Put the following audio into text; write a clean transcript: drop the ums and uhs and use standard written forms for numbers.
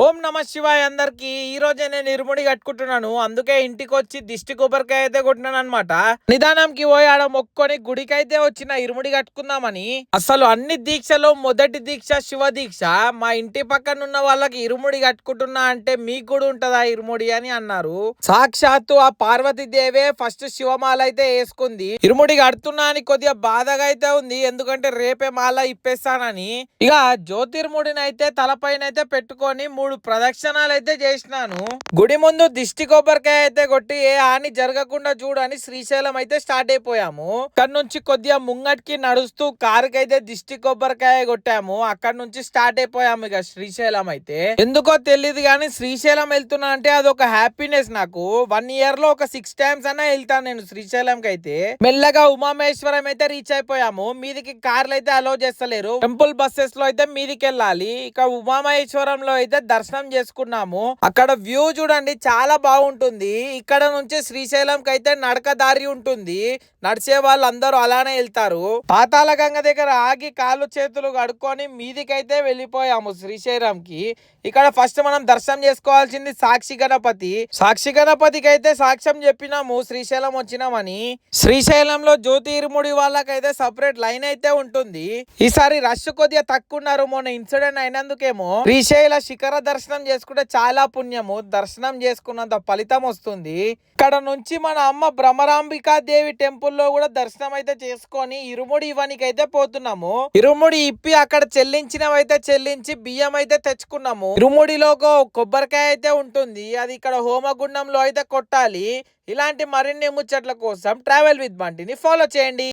ఓం నమ శివాయ అందరికి. ఈ రోజే నేను ఇరుముడి కట్టుకుంటున్నాను. అందుకే ఇంటికి వచ్చి దిష్టి కొబ్బరికాయ అయితే కొట్టినాను అనమాట. నిదానంకి పోయి ఆడ మొక్కుకొని గుడికైతే వచ్చిన ఇరుముడి కట్టుకుందామని. అసలు అన్ని దీక్షలో మొదటి దీక్ష శివ దీక్ష. మా ఇంటి పక్కన ఉన్న వాళ్ళకి ఇరుముడి కట్టుకుంటున్నా అంటే మీకు కూడా ఉంటదా ఇరుముడి అని అన్నారు. సాక్షాత్తు ఆ పార్వతీదేవే ఫస్ట్ శివమాల అయితే వేసుకుంది. ఇరుముడి కడుతున్నా అని కొద్దిగా బాధగా అయితే ఉంది, ఎందుకంటే రేపే మాల ఇప్పేస్తానని. ఇక జ్యోతిర్ముడిని అయితే తలపైన అయితే పెట్టుకొని 3 ప్రదక్షిణాలు అయితే చేసినాను. గుడి ముందు దిష్టి కొబ్బరికాయ అయితే కొట్టి ఏ హాని జరగకుండా చూడని శ్రీశైలం అయితే స్టార్ట్ అయిపోయాము. అక్కడ నుంచి కొద్దిగా ముంగటికి నడుస్తూ కారుకైతే దిష్టి కొబ్బరికాయ కొట్టాము. అక్కడ నుంచి స్టార్ట్ అయిపోయాము ఇక శ్రీశైలం అయితే. ఎందుకో తెలియదు కానీ శ్రీశైలం వెళ్తున్నా అంటే అదొక హ్యాపీనెస్ నాకు. 1 ఇయర్ లో ఒక 6 టైమ్స్ అన్నా వెళ్తాను నేను శ్రీశైలంకి అయితే. మెల్లగా ఉమామేశ్వరం అయితే రీచ్ అయిపోయాము. మీదికి కార్లు అయితే అలో చేస్తలేరు, టెంపుల్ బస్సెస్ లో అయితే మీదికి వెళ్ళాలి. ఇక ఉమామహేశ్వరంలో అయితే దర్శనం చేసుకున్నాము. అక్కడ వ్యూ చూడండి చాలా బాగుంటుంది. ఇక్కడ నుంచి శ్రీశైలంకి అయితే నడక దారి ఉంటుంది. నడిచే వాళ్ళందరూ అలానే వెళ్తారు. పాతాళ గంగ దగ్గర ఆగి కాళ్ళు చేతులు కడుక్కొని మీదికైతే వెళ్ళిపోయాము శ్రీశైలంకి. ఇక్కడ ఫస్ట్ మనం దర్శనం చేసుకోవాల్సింది సాక్షి గణపతి. సాక్షి గణపతికి అయితే సాక్ష్యం చెప్పినాము శ్రీశైలం వచ్చినామని. శ్రీశైలంలో జ్యోతి ఇరుముడి వాళ్ళకైతే సపరేట్ లైన్ అయితే ఉంటుంది. ఈసారి రష్ కొద్దిగా తక్కువ ఉన్నారు. మొన్న ఇన్సిడెంట్ అయినందుకేమో శ్రీశైల శిఖర దర్శనం చేసుకుంటే చాలా పుణ్యము. దర్శనం చేసుకున్నంత ఫలితం వస్తుంది. ఇక్కడ నుంచి మన అమ్మ భ్రమరాంబికా దేవి టెంపుల్ లో కూడా దర్శనం అయితే చేసుకొని ఇరుముడి ఇవ్వనికి అయితే పోతున్నాము. ఇరుముడి ఇప్పి అక్కడ చెల్లించినవైతే చెల్లించి బియ్యం అయితే తెచ్చుకున్నాము. ఇరుముడిలో కొబ్బరికాయ అయితే ఉంటుంది, అది ఇక్కడ హోమగుండంలో అయితే కొట్టాలి. ఇలాంటి మరిన్ని ముచ్చట్ల కోసం ట్రావెల్ విత్ బంటిని ఫాలో చేయండి.